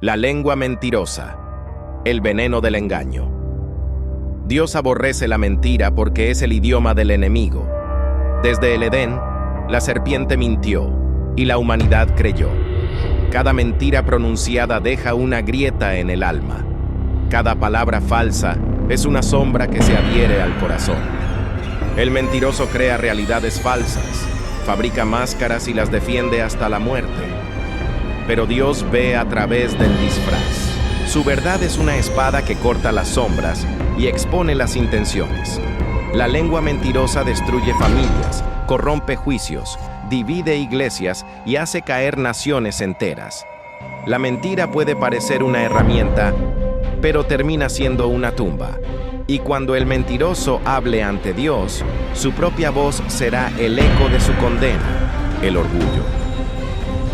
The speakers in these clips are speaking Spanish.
La lengua mentirosa, el veneno del engaño. Dios aborrece la mentira porque es el idioma del enemigo. Desde el Edén, la serpiente mintió y la humanidad creyó. Cada mentira pronunciada deja una grieta en el alma. Cada palabra falsa es una sombra que se adhiere al corazón. El mentiroso crea realidades falsas, fabrica máscaras y las defiende hasta la muerte. Pero Dios ve a través del disfraz. Su verdad es una espada que corta las sombras y expone las intenciones. La lengua mentirosa destruye familias, corrompe juicios, divide iglesias y hace caer naciones enteras. La mentira puede parecer una herramienta, pero termina siendo una tumba. Y cuando el mentiroso hable ante Dios, su propia voz será el eco de su condena, el orgullo.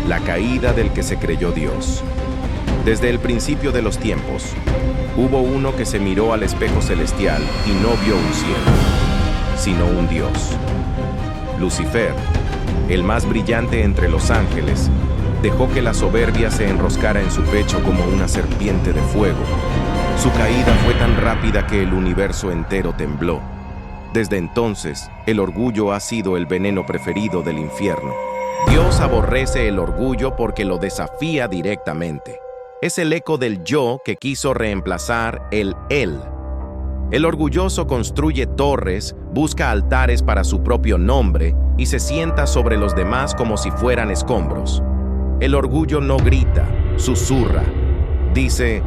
La caída del que se creyó Dios. Desde el principio de los tiempos, hubo uno que se miró al espejo celestial y no vio un cielo, sino un Dios. Lucifer, el más brillante entre los ángeles, dejó que la soberbia se enroscara en su pecho como una serpiente de fuego. Su caída fue tan rápida que el universo entero tembló. Desde entonces, el orgullo ha sido el veneno preferido del infierno. Dios aborrece el orgullo porque lo desafía directamente. Es el eco del yo que quiso reemplazar el él. El orgulloso construye torres, busca altares para su propio nombre y se sienta sobre los demás como si fueran escombros. El orgullo no grita, susurra. Dice,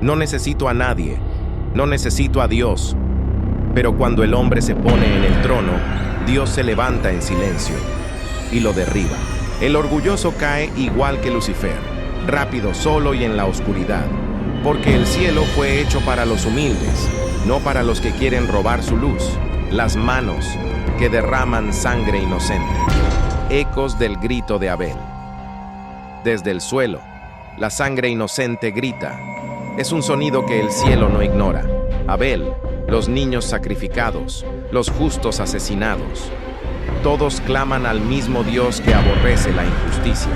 no necesito a nadie, no necesito a Dios. Pero cuando el hombre se pone en el trono, Dios se levanta en silencio y lo derriba. El orgulloso cae igual que Lucifer, rápido, solo y en la oscuridad, porque el cielo fue hecho para los humildes, no para los que quieren robar su luz. Las manos que derraman sangre inocente. Ecos del grito de Abel. Desde el suelo, la sangre inocente grita. Es un sonido que el cielo no ignora. Abel, los niños sacrificados, los justos asesinados. Todos claman al mismo Dios que aborrece la injusticia.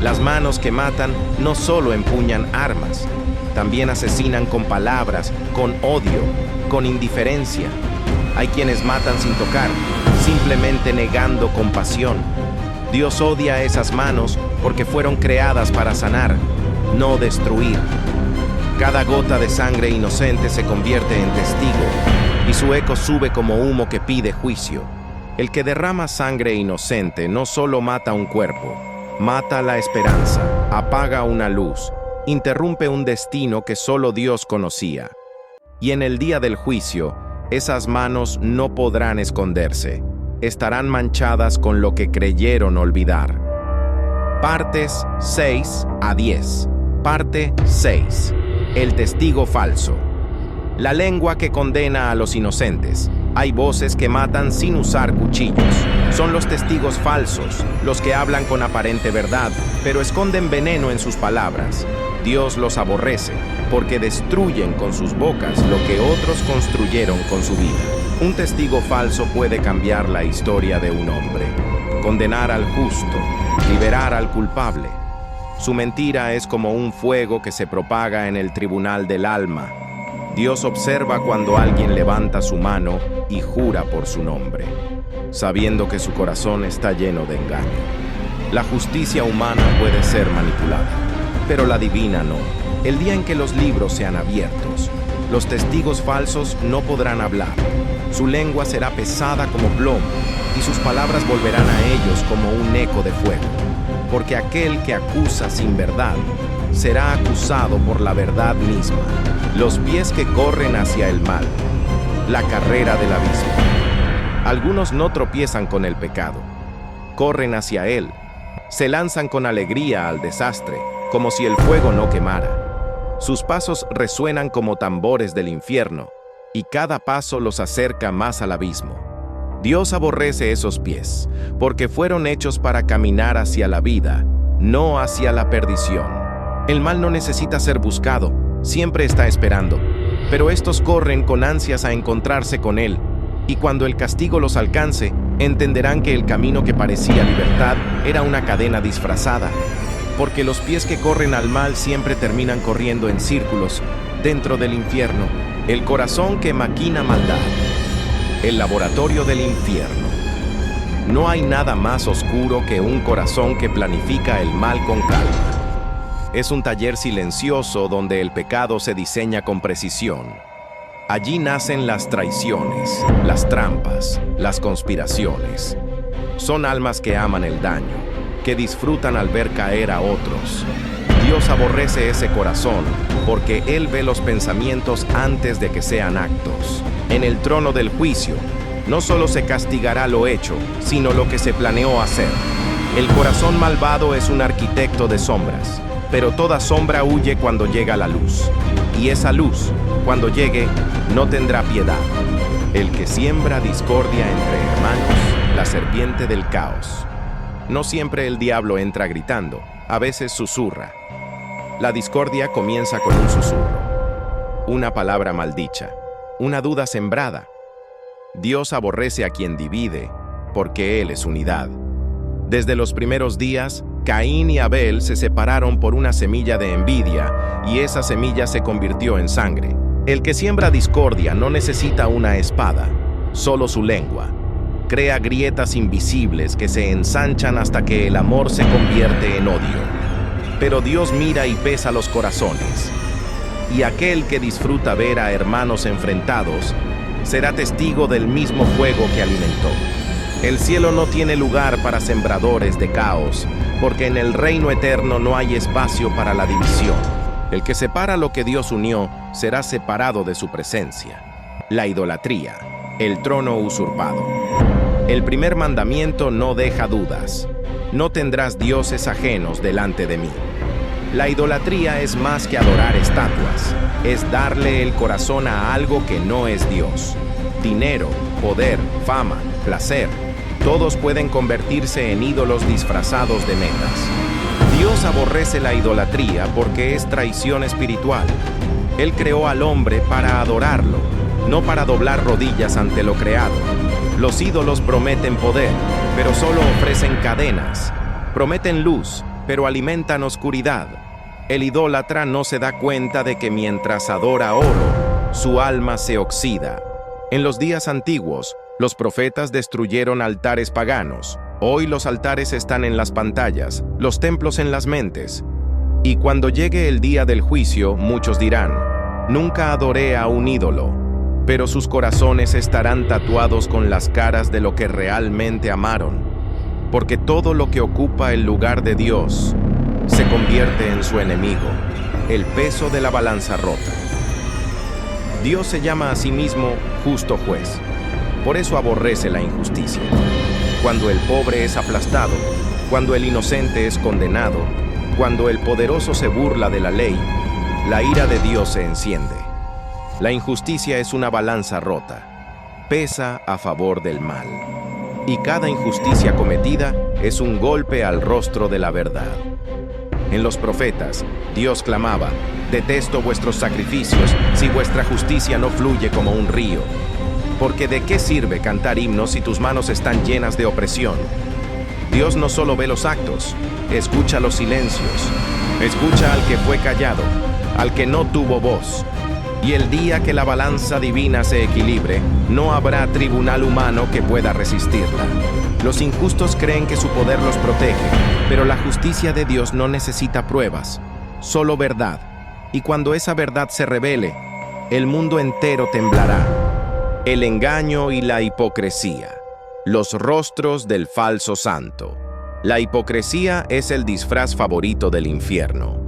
Las manos que matan no solo empuñan armas, también asesinan con palabras, con odio, con indiferencia. Hay quienes matan sin tocar, simplemente negando compasión. Dios odia esas manos porque fueron creadas para sanar, no destruir. Cada gota de sangre inocente se convierte en testigo y su eco sube como humo que pide juicio. El que derrama sangre inocente no solo mata un cuerpo, mata la esperanza, apaga una luz, interrumpe un destino que solo Dios conocía. Y en el día del juicio, esas manos no podrán esconderse, estarán manchadas con lo que creyeron olvidar. Partes 6 a 10. Parte 6. El testigo falso. La lengua que condena a los inocentes. Hay voces que matan sin usar cuchillos. Son los testigos falsos, los que hablan con aparente verdad, pero esconden veneno en sus palabras. Dios los aborrece, porque destruyen con sus bocas lo que otros construyeron con su vida. Un testigo falso puede cambiar la historia de un hombre, condenar al justo, liberar al culpable. Su mentira es como un fuego que se propaga en el tribunal del alma. Dios observa cuando alguien levanta su mano y jura por su nombre, sabiendo que su corazón está lleno de engaño. La justicia humana puede ser manipulada, pero la divina no. El día en que los libros sean abiertos, los testigos falsos no podrán hablar. Su lengua será pesada como plomo, y sus palabras volverán a ellos como un eco de fuego. Porque aquel que acusa sin verdad será acusado por la verdad misma. Los pies que corren hacia el mal, la carrera del abismo. Algunos no tropiezan con el pecado, corren hacia él, se lanzan con alegría al desastre, como si el fuego no quemara. Sus pasos resuenan como tambores del infierno, y cada paso los acerca más al abismo. Dios aborrece esos pies, porque fueron hechos para caminar hacia la vida, no hacia la perdición. El mal no necesita ser buscado, siempre está esperando, pero estos corren con ansias a encontrarse con él, y cuando el castigo los alcance, entenderán que el camino que parecía libertad era una cadena disfrazada. porque los pies que corren al mal siempre terminan corriendo en círculos dentro del infierno. El corazón que maquina maldad. El laboratorio del infierno. No hay nada más oscuro que un corazón que planifica el mal con calma. Es un taller silencioso donde el pecado se diseña con precisión. Allí nacen las traiciones, las trampas, las conspiraciones. Son almas que aman el daño, que disfrutan al ver caer a otros. Dios aborrece ese corazón porque Él ve los pensamientos antes de que sean actos. En el trono del juicio, no solo se castigará lo hecho, sino lo que se planeó hacer. El corazón malvado es un arquitecto de sombras, pero toda sombra huye cuando llega la luz. Y esa luz, cuando llegue, no tendrá piedad. El que siembra discordia entre hermanos, la serpiente del caos. No siempre el diablo entra gritando, a veces susurra. La discordia comienza con un susurro, una palabra maldicha, una duda sembrada. Dios aborrece a quien divide, porque Él es unidad. Desde los primeros días, Caín y Abel se separaron por una semilla de envidia, y esa semilla se convirtió en sangre. El que siembra discordia no necesita una espada, solo su lengua. Crea grietas invisibles que se ensanchan hasta que el amor se convierte en odio. Pero Dios mira y pesa los corazones. Y aquel que disfruta ver a hermanos enfrentados será testigo del mismo fuego que alimentó. El cielo no tiene lugar para sembradores de caos, porque en el reino eterno no hay espacio para la división. El que separa lo que Dios unió será separado de su presencia. La idolatría, el trono usurpado. El primer mandamiento no deja dudas. No tendrás dioses ajenos delante de mí. La idolatría es más que adorar estatuas, es darle el corazón a algo que no es Dios. Dinero, poder, fama, placer, todos pueden convertirse en ídolos disfrazados de metas. Dios aborrece la idolatría porque es traición espiritual. Él creó al hombre para adorarlo, no para doblar rodillas ante lo creado. Los ídolos prometen poder, pero solo ofrecen cadenas. Prometen luz, pero alimentan oscuridad. El idólatra no se da cuenta de que mientras adora oro, su alma se oxida. En los días antiguos, los profetas destruyeron altares paganos. Hoy los altares están en las pantallas, los templos en las mentes. Y cuando llegue el día del juicio, muchos dirán, nunca adoré a un ídolo, pero sus corazones estarán tatuados con las caras de lo que realmente amaron, porque todo lo que ocupa el lugar de Dios se convierte en su enemigo, el peso de la balanza rota. Dios se llama a sí mismo justo juez, por eso aborrece la injusticia. Cuando el pobre es aplastado, cuando el inocente es condenado, cuando el poderoso se burla de la ley, la ira de Dios se enciende. La injusticia es una balanza rota, pesa a favor del mal. Y cada injusticia cometida es un golpe al rostro de la verdad. En los profetas, Dios clamaba, detesto vuestros sacrificios si vuestra justicia no fluye como un río. Porque ¿de qué sirve cantar himnos si tus manos están llenas de opresión? Dios no solo ve los actos, escucha los silencios, escucha al que fue callado, al que no tuvo voz. Y el día que la balanza divina se equilibre, no habrá tribunal humano que pueda resistirla. Los injustos creen que su poder los protege, pero la justicia de Dios no necesita pruebas, solo verdad. Y cuando esa verdad se revele, el mundo entero temblará. El engaño y la hipocresía, los rostros del falso santo. La hipocresía es el disfraz favorito del infierno.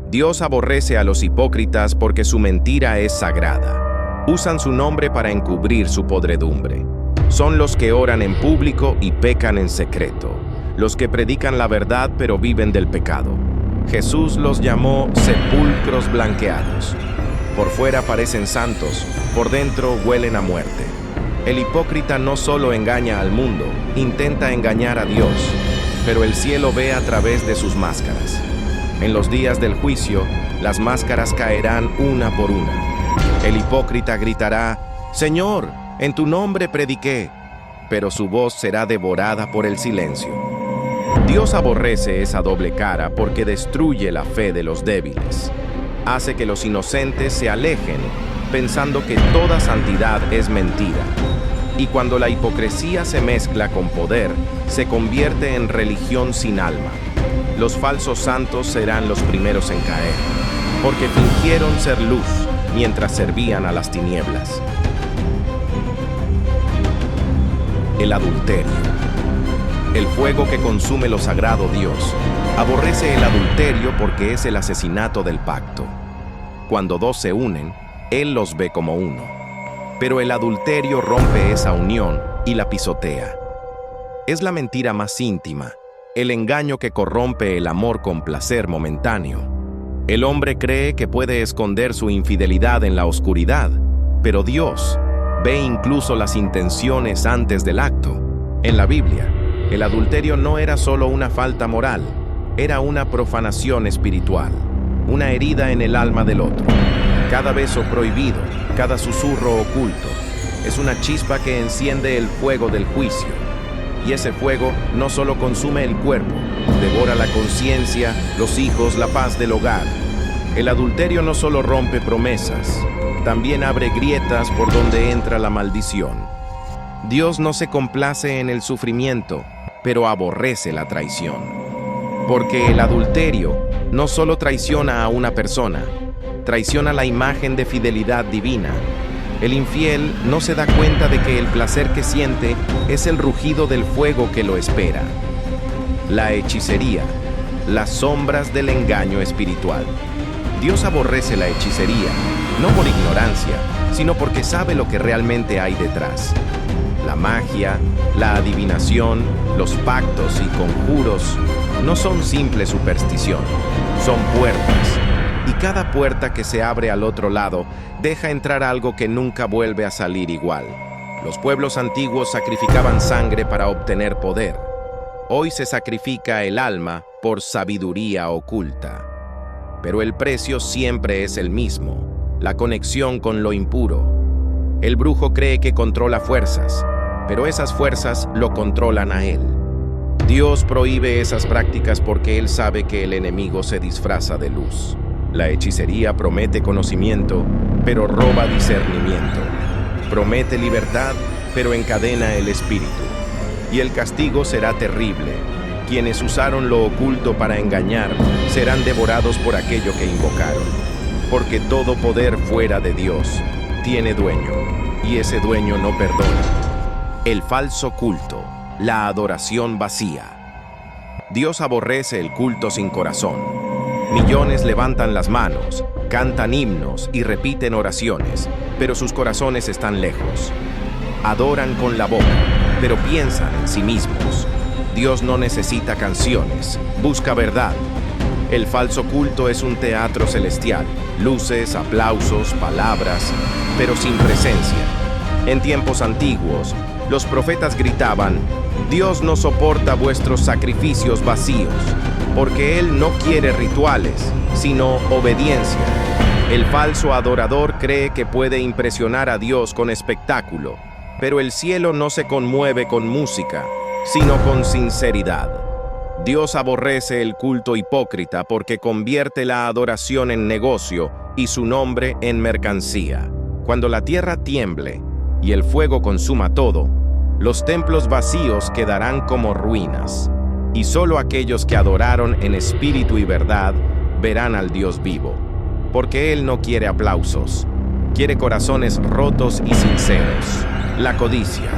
Dios aborrece a los hipócritas porque su mentira es sagrada. Usan su nombre para encubrir su podredumbre. Son los que oran en público y pecan en secreto. Los que predican la verdad pero viven del pecado. Jesús los llamó sepulcros blanqueados. Por fuera parecen santos, por dentro huelen a muerte. El hipócrita no solo engaña al mundo, intenta engañar a Dios, pero el cielo ve a través de sus máscaras. En los días del juicio, las máscaras caerán una por una. El hipócrita gritará, «Señor, en tu nombre prediqué», pero su voz será devorada por el silencio. Dios aborrece esa doble cara porque destruye la fe de los débiles. Hace que los inocentes se alejen, pensando que toda santidad es mentira. Y cuando la hipocresía se mezcla con poder, se convierte en religión sin alma. Los falsos santos serán los primeros en caer, porque fingieron ser luz mientras servían a las tinieblas. El adulterio. El fuego que consume lo sagrado Dios aborrece el adulterio porque es el asesinato del pacto. Cuando dos se unen, Él los ve como uno. Pero el adulterio rompe esa unión y la pisotea. Es la mentira más íntima, el engaño que corrompe el amor con placer momentáneo. El hombre cree que puede esconder su infidelidad en la oscuridad, pero Dios ve incluso las intenciones antes del acto. En la Biblia, el adulterio no era solo una falta moral, era una profanación espiritual, una herida en el alma del otro. Cada beso prohibido, cada susurro oculto, es una chispa que enciende el fuego del juicio. Y ese fuego no solo consume el cuerpo, devora la conciencia, los hijos, la paz del hogar. El adulterio no solo rompe promesas, también abre grietas por donde entra la maldición. Dios no se complace en el sufrimiento, pero aborrece la traición. Porque el adulterio no solo traiciona a una persona, traiciona la imagen de fidelidad divina. El infiel no se da cuenta de que el placer que siente es el rugido del fuego que lo espera. La hechicería, las sombras del engaño espiritual. Dios aborrece la hechicería, no por ignorancia, sino porque sabe lo que realmente hay detrás. La magia, la adivinación, los pactos y conjuros no son simple superstición, son puertas. Y cada puerta que se abre al otro lado deja entrar algo que nunca vuelve a salir igual. Los pueblos antiguos sacrificaban sangre para obtener poder. Hoy se sacrifica el alma por sabiduría oculta. Pero el precio siempre es el mismo, la conexión con lo impuro. El brujo cree que controla fuerzas, pero esas fuerzas lo controlan a él. Dios prohíbe esas prácticas porque Él sabe que el enemigo se disfraza de luz. La hechicería promete conocimiento, pero roba discernimiento. Promete libertad, pero encadena el espíritu. Y el castigo será terrible. Quienes usaron lo oculto para engañar serán devorados por aquello que invocaron. Porque todo poder fuera de Dios tiene dueño, y ese dueño no perdona. El falso culto, la adoración vacía. Dios aborrece el culto sin corazón. Millones levantan las manos, cantan himnos y repiten oraciones, pero sus corazones están lejos. Adoran con la boca, pero piensan en sí mismos. Dios no necesita canciones, busca verdad. El falso culto es un teatro celestial, luces, aplausos, palabras, pero sin presencia. En tiempos antiguos, los profetas gritaban: Dios no soporta vuestros sacrificios vacíos, porque Él no quiere rituales, sino obediencia. El falso adorador cree que puede impresionar a Dios con espectáculo, pero el cielo no se conmueve con música, sino con sinceridad. Dios aborrece el culto hipócrita porque convierte la adoración en negocio y su nombre en mercancía. Cuando la tierra tiemble y el fuego consuma todo, los templos vacíos quedarán como ruinas, y solo aquellos que adoraron en espíritu y verdad verán al Dios vivo. Porque Él no quiere aplausos, quiere corazones rotos y sinceros. La codicia,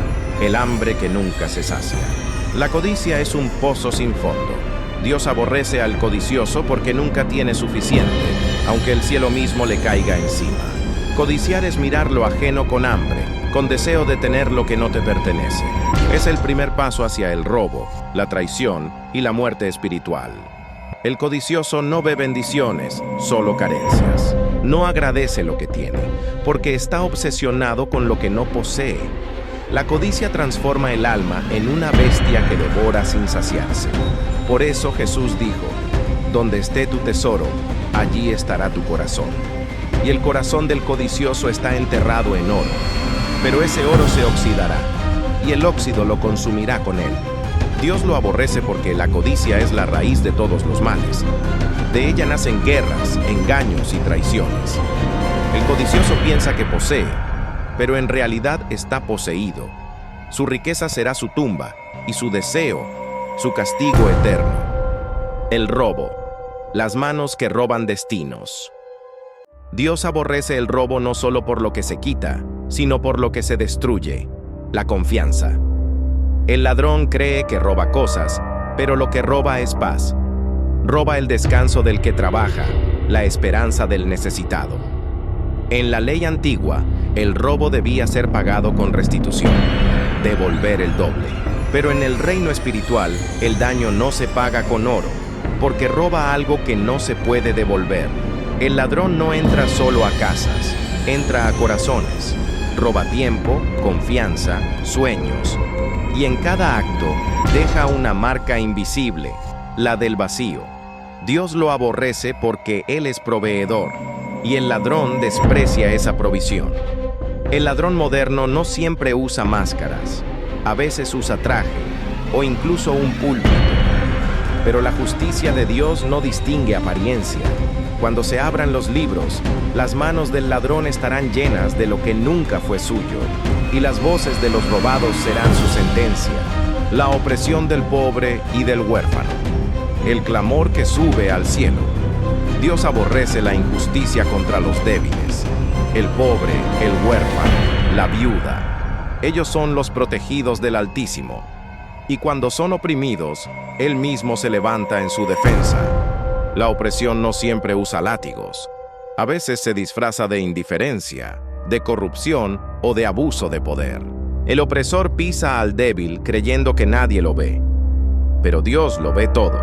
el hambre que nunca se sacia. La codicia es un pozo sin fondo. Dios aborrece al codicioso porque nunca tiene suficiente, aunque el cielo mismo le caiga encima. Codiciar es mirar lo ajeno con hambre, con deseo de tener lo que no te pertenece. Es el primer paso hacia el robo, la traición y la muerte espiritual. El codicioso no ve bendiciones, solo carencias. No agradece lo que tiene, porque está obsesionado con lo que no posee. La codicia transforma el alma en una bestia que devora sin saciarse. Por eso Jesús dijo: donde esté tu tesoro, allí estará tu corazón. Y el corazón del codicioso está enterrado en oro. Pero ese oro se oxidará, y el óxido lo consumirá con él. Dios lo aborrece porque la codicia es la raíz de todos los males. De ella nacen guerras, engaños y traiciones. El codicioso piensa que posee, pero en realidad está poseído. Su riqueza será su tumba y su deseo, su castigo eterno. El robo, las manos que roban destinos. Dios aborrece el robo no solo por lo que se quita, sino por lo que se destruye, la confianza. El ladrón cree que roba cosas, pero lo que roba es paz. Roba el descanso del que trabaja, la esperanza del necesitado. En la ley antigua, el robo debía ser pagado con restitución, devolver el doble. Pero en el reino espiritual, el daño no se paga con oro, porque roba algo que no se puede devolver. El ladrón no entra solo a casas, entra a corazones. Roba tiempo, confianza, sueños. Y en cada acto deja una marca invisible, la del vacío. Dios lo aborrece porque Él es proveedor, y el ladrón desprecia esa provisión. El ladrón moderno no siempre usa máscaras, a veces usa traje, o incluso un púlpito. Pero la justicia de Dios no distingue apariencia. Cuando se abran los libros, las manos del ladrón estarán llenas de lo que nunca fue suyo, y las voces de los robados serán su sentencia, la opresión del pobre y del huérfano, el clamor que sube al cielo. Dios aborrece la injusticia contra los débiles, el pobre, el huérfano, la viuda. Ellos son los protegidos del Altísimo, y cuando son oprimidos, Él mismo se levanta en su defensa. La opresión no siempre usa látigos. A veces se disfraza de indiferencia, de corrupción o de abuso de poder. El opresor pisa al débil creyendo que nadie lo ve, pero Dios lo ve todo.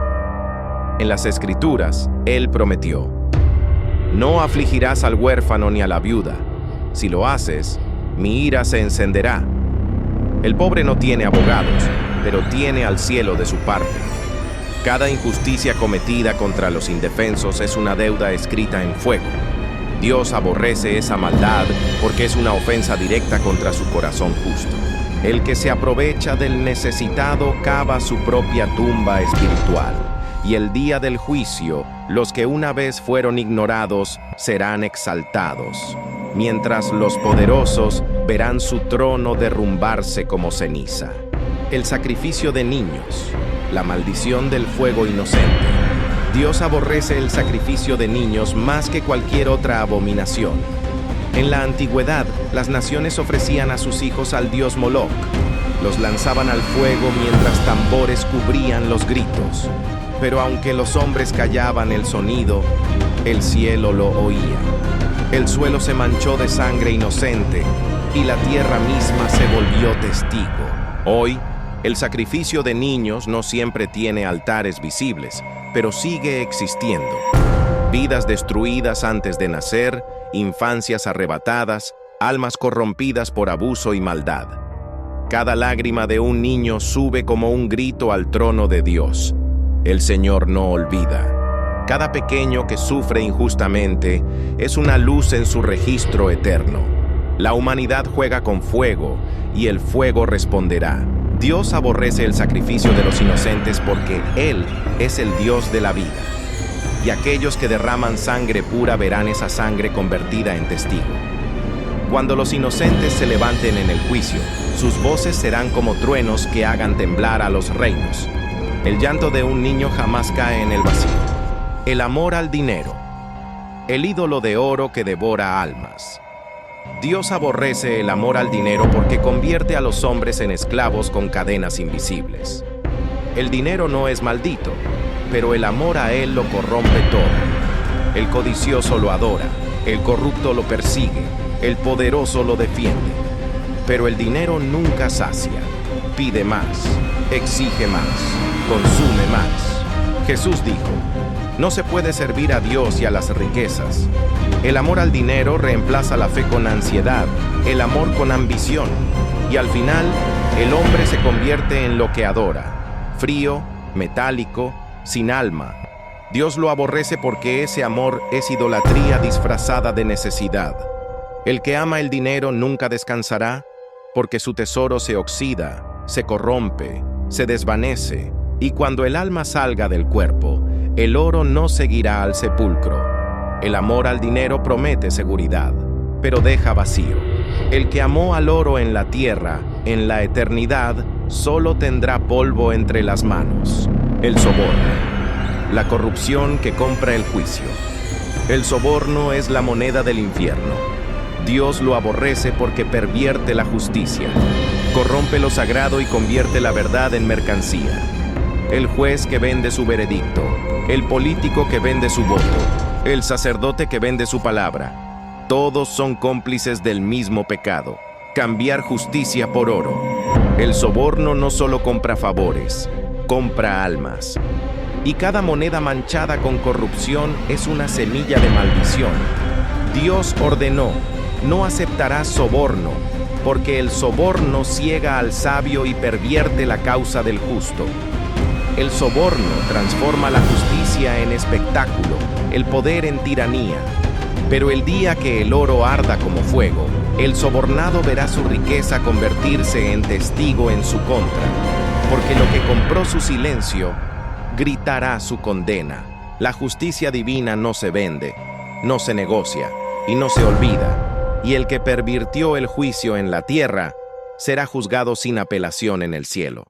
En las Escrituras, Él prometió: no afligirás al huérfano ni a la viuda. Si lo haces, mi ira se encenderá. El pobre no tiene abogados, pero tiene al cielo de su parte. Cada injusticia cometida contra los indefensos es una deuda escrita en fuego. Dios aborrece esa maldad porque es una ofensa directa contra su corazón justo. El que se aprovecha del necesitado cava su propia tumba espiritual, y el día del juicio, los que una vez fueron ignorados serán exaltados, mientras los poderosos verán su trono derrumbarse como ceniza. El sacrificio de niños, la maldición del fuego inocente. Dios aborrece el sacrificio de niños más que cualquier otra abominación. En la antigüedad, las naciones ofrecían a sus hijos al dios Moloch. Los lanzaban al fuego mientras tambores cubrían los gritos. Pero aunque los hombres callaban el sonido, el cielo lo oía. El suelo se manchó de sangre inocente y la tierra misma se volvió testigo. Hoy, el sacrificio de niños no siempre tiene altares visibles, pero sigue existiendo. Vidas destruidas antes de nacer, infancias arrebatadas, almas corrompidas por abuso y maldad. Cada lágrima de un niño sube como un grito al trono de Dios. El Señor no olvida. Cada pequeño que sufre injustamente es una luz en su registro eterno. La humanidad juega con fuego y el fuego responderá. Dios aborrece el sacrificio de los inocentes porque Él es el Dios de la vida. Y aquellos que derraman sangre pura verán esa sangre convertida en testigo. Cuando los inocentes se levanten en el juicio, sus voces serán como truenos que hagan temblar a los reinos. El llanto de un niño jamás cae en el vacío. El amor al dinero, el ídolo de oro que devora almas. Dios aborrece el amor al dinero porque convierte a los hombres en esclavos con cadenas invisibles. El dinero no es maldito, pero el amor a él lo corrompe todo. El codicioso lo adora, el corrupto lo persigue, el poderoso lo defiende. Pero el dinero nunca sacia, pide más, exige más, consume más. Jesús dijo: no se puede servir a Dios y a las riquezas. El amor al dinero reemplaza la fe con ansiedad, el amor con ambición, y al final, el hombre se convierte en lo que adora, frío, metálico, sin alma. Dios lo aborrece porque ese amor es idolatría disfrazada de necesidad. El que ama el dinero nunca descansará, porque su tesoro se oxida, se corrompe se desvanece, y cuando el alma salga del cuerpo, el oro no seguirá al sepulcro. El amor al dinero promete seguridad, pero deja vacío. El que amó al oro en la tierra, en la eternidad, solo tendrá polvo entre las manos. El soborno, la corrupción que compra el juicio. El soborno es la moneda del infierno. Dios lo aborrece porque pervierte la justicia, corrompe lo sagrado y convierte la verdad en mercancía. El juez que vende su veredicto, el político que vende su voto, el sacerdote que vende su palabra, todos son cómplices del mismo pecado: cambiar justicia por oro. El soborno no solo compra favores, compra almas. Y cada moneda manchada con corrupción es una semilla de maldición. Dios ordenó: no aceptarás soborno, porque el soborno ciega al sabio y pervierte la causa del justo. El soborno transforma la justicia en espectáculo, el poder en tiranía. Pero el día que el oro arda como fuego, el sobornado verá su riqueza convertirse en testigo en su contra, porque lo que compró su silencio gritará su condena. La justicia divina no se vende, no se negocia y no se olvida, y el que pervirtió el juicio en la tierra será juzgado sin apelación en el cielo.